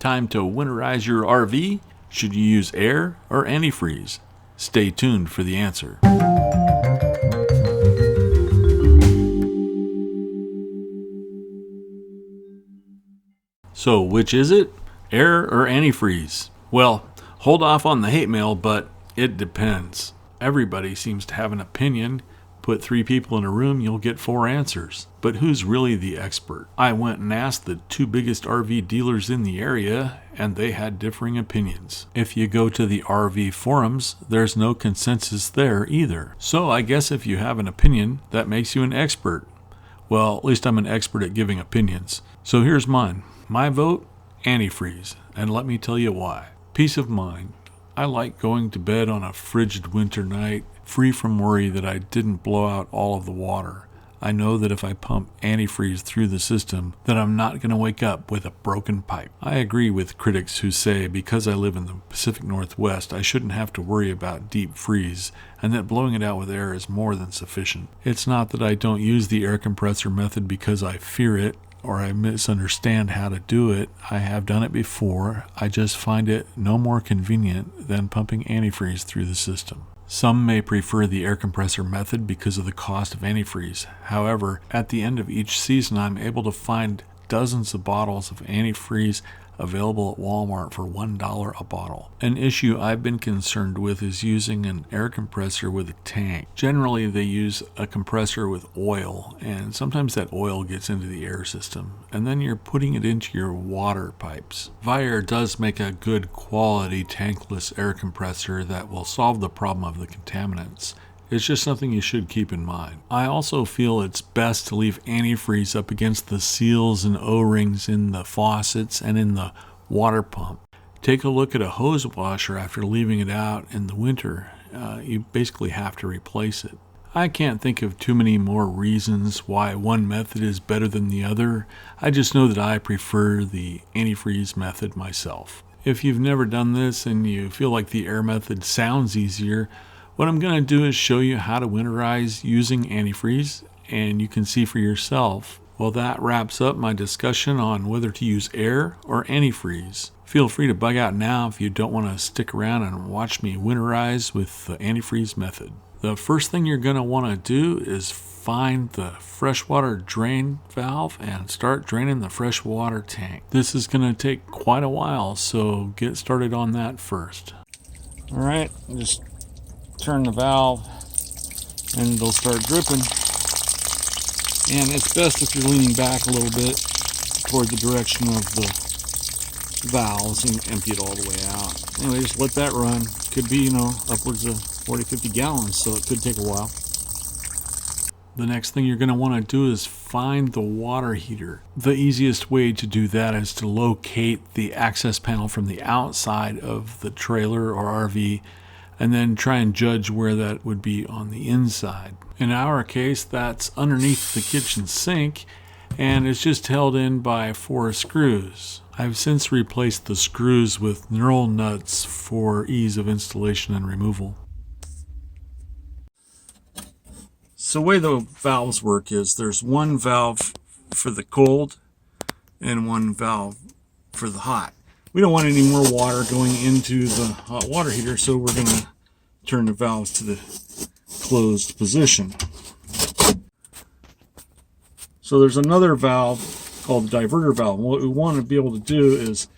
Time to winterize your RV? Should you use air or antifreeze? Stay tuned for the answer. So which is it? Air or antifreeze? Well, hold off on the hate mail, but it depends. Everybody seems to have an opinion. Put 3 people in a room, you'll get 4 answers. But who's really the expert? I went and asked the 2 biggest RV dealers in the area, and they had differing opinions. If you go to the RV forums, there's no consensus there either. So I guess if you have an opinion, that makes you an expert. Well, at least I'm an expert at giving opinions. So here's mine. My vote, antifreeze, and let me tell you why. Peace of mind. I like going to bed on a frigid winter night, free from worry that I didn't blow out all of the water. I know that if I pump antifreeze through the system, that I'm not going to wake up with a broken pipe. I agree with critics who say because I live in the Pacific Northwest, I shouldn't have to worry about deep freeze, and that blowing it out with air is more than sufficient. It's not that I don't use the air compressor method because I fear it, or I misunderstand how to do it. I have done it before. I just find it no more convenient than pumping antifreeze through the system. Some may prefer the air compressor method because of the cost of antifreeze. However, at the end of each season, I'm able to find dozens of bottles of antifreeze available at Walmart for $1 a bottle. An issue I've been concerned with is using an air compressor with a tank. Generally, they use a compressor with oil, and sometimes that oil gets into the air system, and then you're putting it into your water pipes. Viair does make a good quality tankless air compressor that will solve the problem of the contaminants. It's just something you should keep in mind. I also feel it's best to leave antifreeze up against the seals and O-rings in the faucets and in the water pump. Take a look at a hose washer after leaving it out in the winter. You basically have to replace it. I can't think of too many more reasons why one method is better than the other. I just know that I prefer the antifreeze method myself. If you've never done this and you feel like the air method sounds easier, what I'm going to do is show you how to winterize using antifreeze, and you can see for yourself. Well, that wraps up my discussion on whether to use air or antifreeze. Feel free to bug out now if you don't want to stick around and watch me winterize with the antifreeze method. The first thing you're going to want to do is find the freshwater drain valve and start draining the freshwater tank. This is going to take quite a while, so get started on that first. All right, just turn the valve and it'll start dripping, and it's best if you're leaning back a little bit toward the direction of the valves and empty it all the way out. Anyway, just let that run. Could be, upwards of 40-50 gallons, so it could take a while. The next thing you're going to want to do is find the water heater. The easiest way to do that is to locate the access panel from the outside of the trailer or RV and then try and judge where that would be on the inside. In our case, that's underneath the kitchen sink, and it's just held in by 4 screws. I've since replaced the screws with knurl nuts for ease of installation and removal. So the way the valves work is there's one valve for the cold and one valve for the hot. We don't want any more water going into the hot water heater, so we're going to turn the valves to the closed position. So there's another valve called the diverter valve. What we want to be able to do is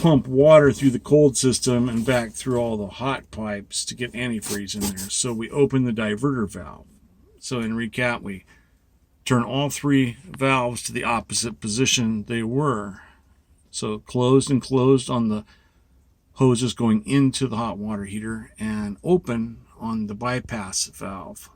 pump water through the cold system and back through all the hot pipes to get antifreeze in there. So we open the diverter valve. So in recap, we turn all 3 valves to the opposite position they were. So closed and closed on the hoses going into the hot water heater, and open on the bypass valve.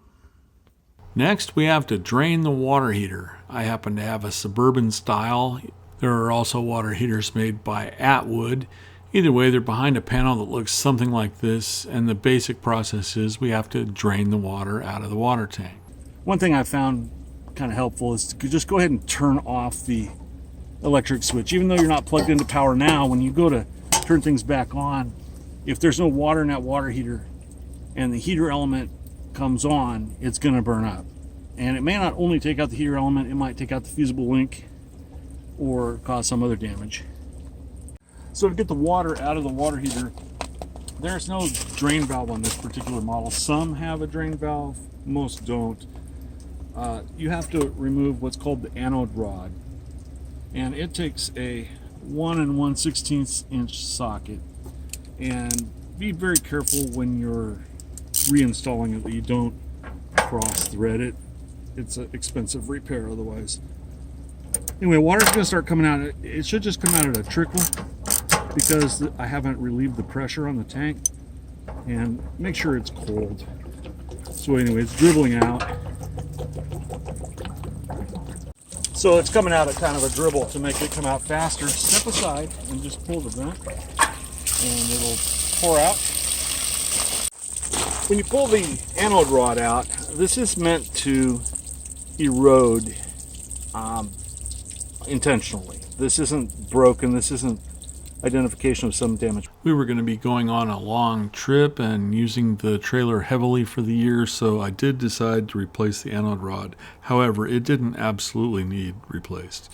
Next, we have to drain the water heater. I happen to have a Suburban style. There are also water heaters made by Atwood. Either way, they're behind a panel that looks something like this, and the basic process is we have to drain the water out of the water tank. One thing I found kind of helpful is to just go ahead and turn off the electric switch. Even though you're not plugged into power now, when you go to turn things back on, if there's no water in that water heater and the heater element comes on, it's going to burn up. And it may not only take out the heater element, it might take out the fusible link or cause some other damage. So to get the water out of the water heater, there's no drain valve on this particular model. Some have a drain valve, most don't. You have to remove what's called the anode rod, and it takes a 1 1/16 inch socket. And be very careful when you're reinstalling it that you don't cross thread it. It's an expensive repair otherwise. Anyway, water's gonna start coming out. It should just come out at a trickle because I haven't relieved the pressure on the tank. And make sure it's cold. So anyway, it's dribbling out. So it's coming out at kind of a dribble. To make it come out faster, step aside and just pull the vent and it'll pour out. When you pull the anode rod out, this is meant to erode intentionally. This isn't broken. This isn't identification of some damage. We were going to be going on a long trip and using the trailer heavily for the year, so I did decide to replace the anode rod. However, it didn't absolutely need replaced.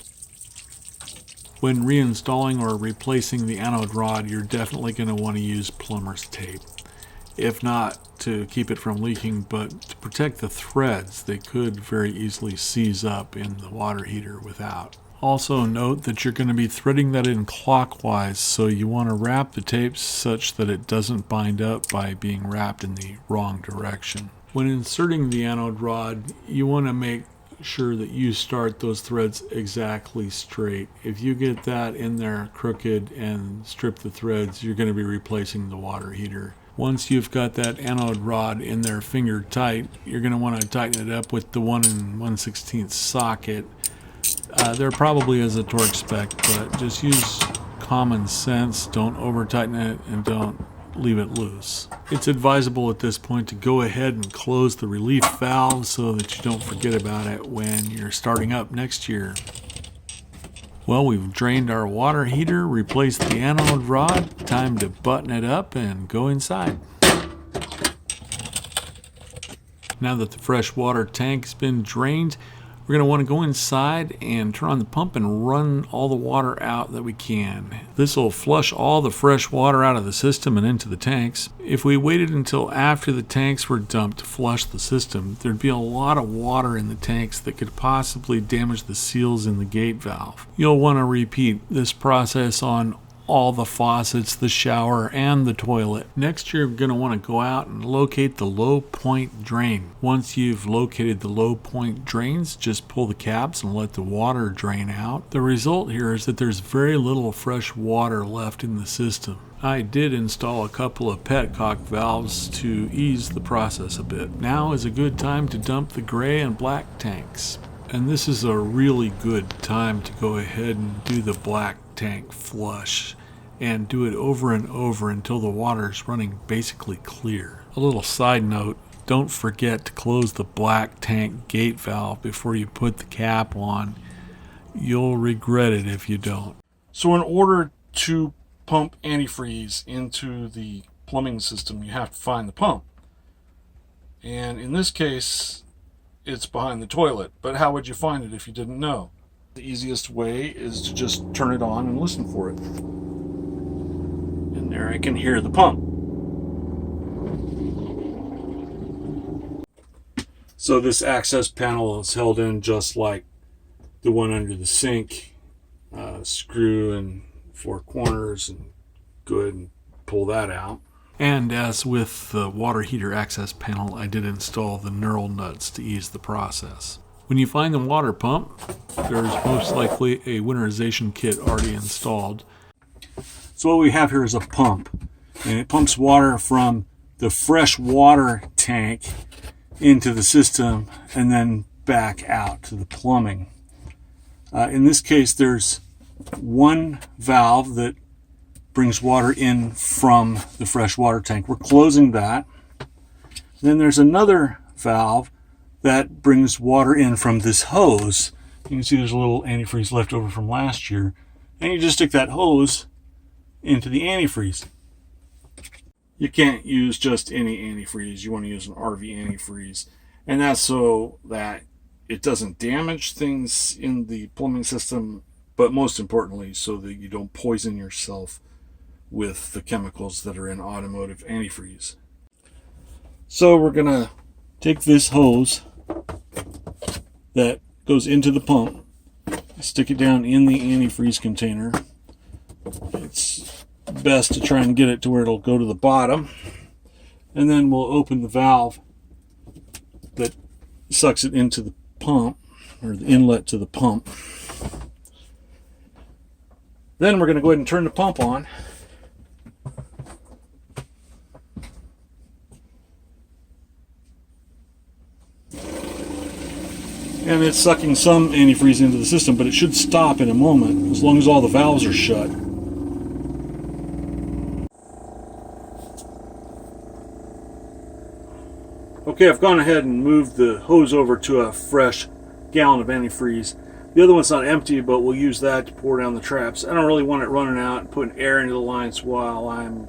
When reinstalling or replacing the anode rod, you're definitely going to want to use plumber's tape. If not to keep it from leaking, but to protect the threads, they could very easily seize up in the water heater without. Also note that you're going to be threading that in clockwise, so you want to wrap the tape such that it doesn't bind up by being wrapped in the wrong direction. When inserting the anode rod, you want to make sure that you start those threads exactly straight. If you get that in there crooked and strip the threads, you're going to be replacing the water heater. Once you've got that anode rod in there fingered tight, you're going to want to tighten it up with the 1 1/16 socket. There probably is a torque spec, but just use common sense. Don't over tighten it and don't leave it loose. It's advisable at this point to go ahead and close the relief valve so that you don't forget about it when you're starting up next year. Well, we've drained our water heater, replaced the anode rod. Time to button it up and go inside. Now that the fresh water tank's been drained, we're going to want to go inside and turn on the pump and run all the water out that we can. This will flush all the fresh water out of the system and into the tanks. If we waited until after the tanks were dumped to flush the system, there'd be a lot of water in the tanks that could possibly damage the seals in the gate valve. You'll want to repeat this process on all the faucets, the shower, and the toilet. Next, you're going to want to go out and locate the low point drain. Once you've located the low point drains, just pull the caps and let the water drain out. The result here is that there's very little fresh water left in the system. I did install a couple of petcock valves to ease the process a bit. Now is a good time to dump the gray and black tanks. And this is a really good time to go ahead and do the black tank flush and do it over and over until the water is running basically clear. A little side note, don't forget to close the black tank gate valve before you put the cap on. You'll regret it if you don't. So in order to pump antifreeze into the plumbing system, you have to find the pump. And in this case, it's behind the toilet. But how would you find it if you didn't know? The easiest way is to just turn it on and listen for it. And there I can hear the pump. So this access panel is held in just like the one under the sink. Screw in 4 corners and go ahead and pull that out. And as with the water heater access panel, I did install the knurl nuts to ease the process. When you find the water pump, there's most likely a winterization kit already installed. So what we have here is a pump, and it pumps water from the fresh water tank into the system and then back out to the plumbing. In this case, there's one valve that brings water in from the fresh water tank. We're closing that. Then there's another valve that brings water in from this hose. You can see there's a little antifreeze left over from last year. And you just stick that hose into the antifreeze. You can't use just any antifreeze. You want to use an RV antifreeze. And that's so that it doesn't damage things in the plumbing system, but most importantly, so that you don't poison yourself with the chemicals that are in automotive antifreeze. So we're going to take this hose that goes into the pump, stick it down in the antifreeze container. It's best to try and get it to where it'll go to the bottom, and then we'll open the valve that sucks it into the pump, or the inlet to the pump. Then we're going to go ahead and turn the pump on. And it's sucking some antifreeze into the system, but it should stop in a moment as long as all the valves are shut. Okay, I've gone ahead and moved the hose over to a fresh gallon of antifreeze. The other one's not empty, but we'll use that to pour down the traps. I don't really want it running out and putting air into the lines while I'm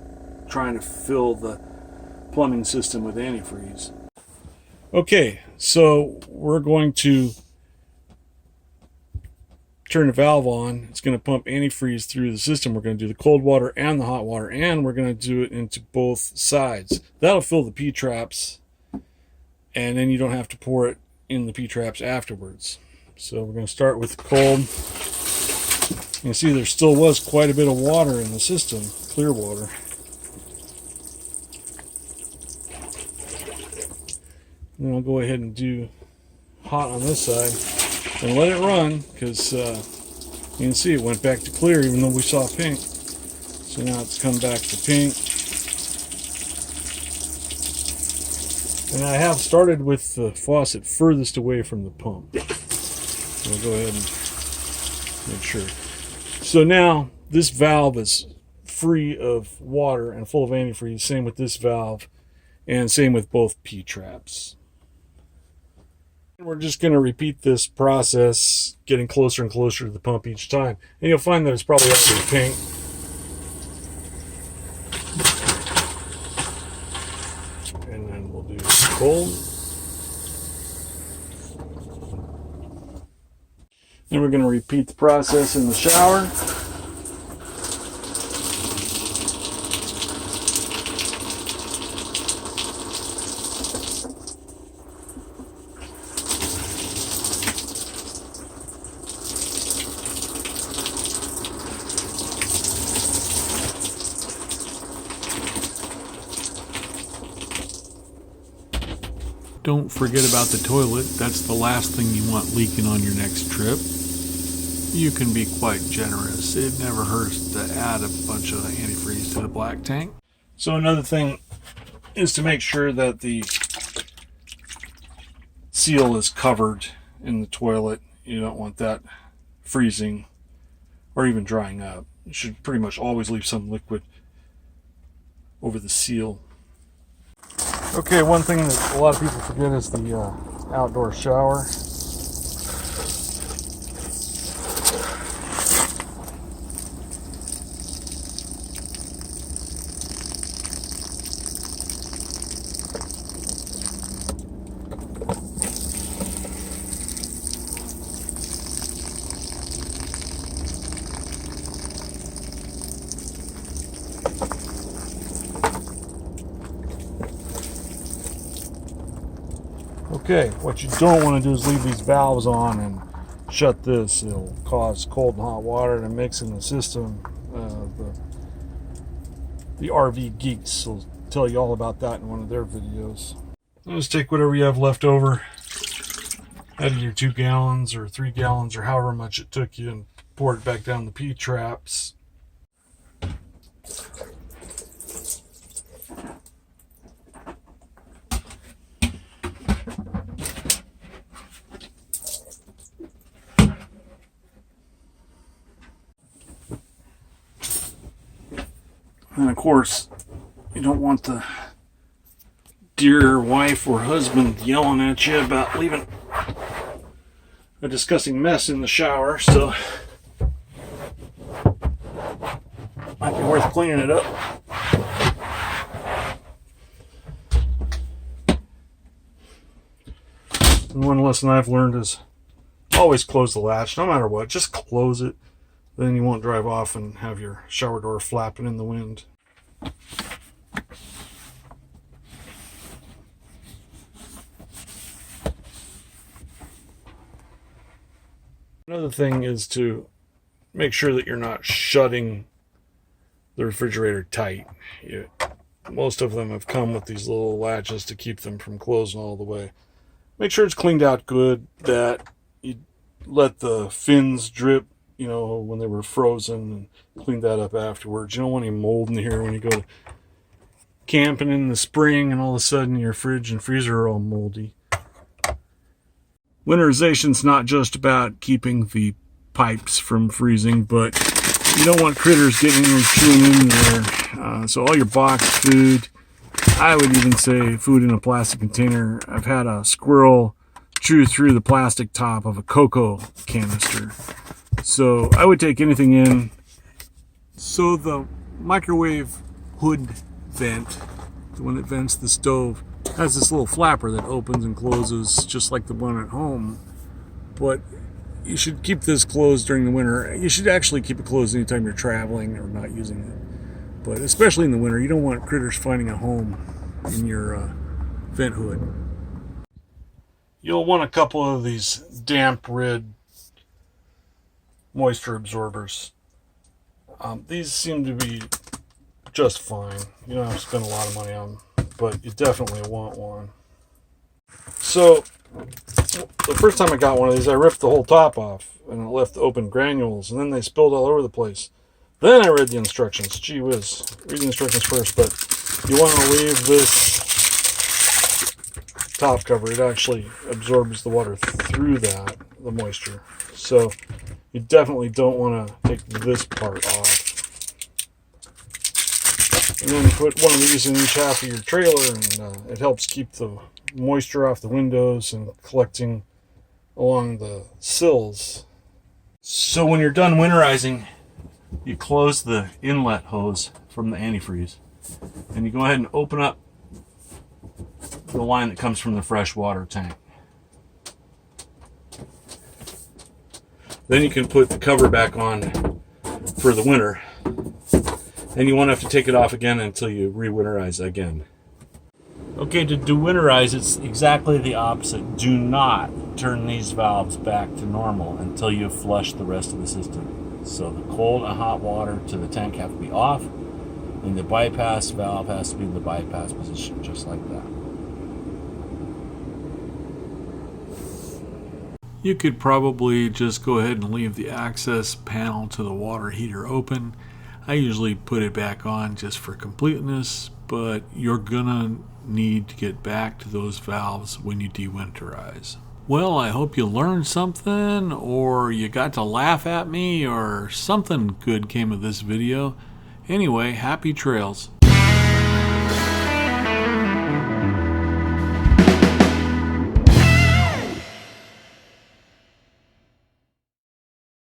trying to fill the plumbing system with antifreeze. Okay, so we're going to turn the valve on. It's going to pump antifreeze through the system. We're going to do the cold water and the hot water, and we're going to do it into both sides. That'll fill the P-traps, and then you don't have to pour it in the P-traps afterwards. So we're going to start with cold. You can see there still was quite a bit of water in the system, clear water. Then I'll go ahead and do hot on this side and let it run, because you can see it went back to clear even though we saw pink. So now it's come back to pink. And I have started with the faucet furthest away from the pump. We'll go ahead and make sure. So now this valve is free of water and full of antifreeze. Same with this valve, and same with both P-traps. We're just going to repeat this process, getting closer and closer to the pump each time. And you'll find that it's probably already pink. And then we'll do cold. Then we're going to repeat the process in the shower. Don't forget about the toilet. That's the last thing you want leaking on your next trip. You can be quite generous. It never hurts to add a bunch of antifreeze to the black tank. So another thing is to make sure that the seal is covered in the toilet. You don't want that freezing or even drying up. You should pretty much always leave some liquid over the seal. Okay, one thing that a lot of people forget is the outdoor shower. Okay, what you don't want to do is leave these valves on and shut this. It'll cause cold and hot water to mix in the system. The RV geeks will tell you all about that in one of their videos. Just take whatever you have left over out of your 2 gallons or 3 gallons or however much it took you and pour it back down the P-traps. And of course, you don't want the dear wife or husband yelling at you about leaving a disgusting mess in the shower, so might be worth cleaning it up. And one lesson I've learned is always close the latch, no matter what. Just close it. Then you won't drive off and have your shower door flapping in the wind. Another thing is to make sure that you're not shutting the refrigerator tight. Most of them have come with these little latches to keep them from closing all the way. Make sure it's cleaned out good, that you let the fins drip, when they were frozen, and clean that up afterwards. You don't want any mold in here when you go to camping in the spring and all of a sudden your fridge and freezer are all moldy. Winterization's not just about keeping the pipes from freezing, but you don't want critters getting in there chewing in there. So all your boxed food, I would even say food in a plastic container. I've had a squirrel chew through the plastic top of a cocoa canister. So I would take anything in. So the microwave hood vent, the one that vents the stove, has this little flapper that opens and closes just like the one at home. But you should keep this closed during the winter. You should actually keep it closed anytime you're traveling or not using it. But especially in the winter, you don't want critters finding a home in your vent hood. You'll want a couple of these damp red moisture absorbers. These seem to be just fine. You don't have to spend a lot of money on them, but you definitely want one. So the first time I got one of these, I ripped the whole top off and it left open granules, and then they spilled all over the place. Then I read the instructions. Gee whiz, read the instructions first, but you want to leave this top cover. It actually absorbs the water through that, the moisture. So you definitely don't want to take this part off. And then put one of these in each half of your trailer, and it helps keep the moisture off the windows and collecting along the sills. So when you're done winterizing, you close the inlet hose from the antifreeze, and you go ahead and open up the line that comes from the freshwater tank. Then you can put the cover back on for the winter, and you won't have to take it off again until you re-winterize again. Okay, to winterize, it's exactly the opposite. Do not turn these valves back to normal until you flush the rest of the system. So the cold and hot water to the tank have to be off, and the bypass valve has to be in the bypass position, just like that. You could probably just go ahead and leave the access panel to the water heater open. I usually put it back on just for completeness, but you're gonna need to get back to those valves when you dewinterize. Well, I hope you learned something, or you got to laugh at me, or something good came of this video. Anyway, happy trails.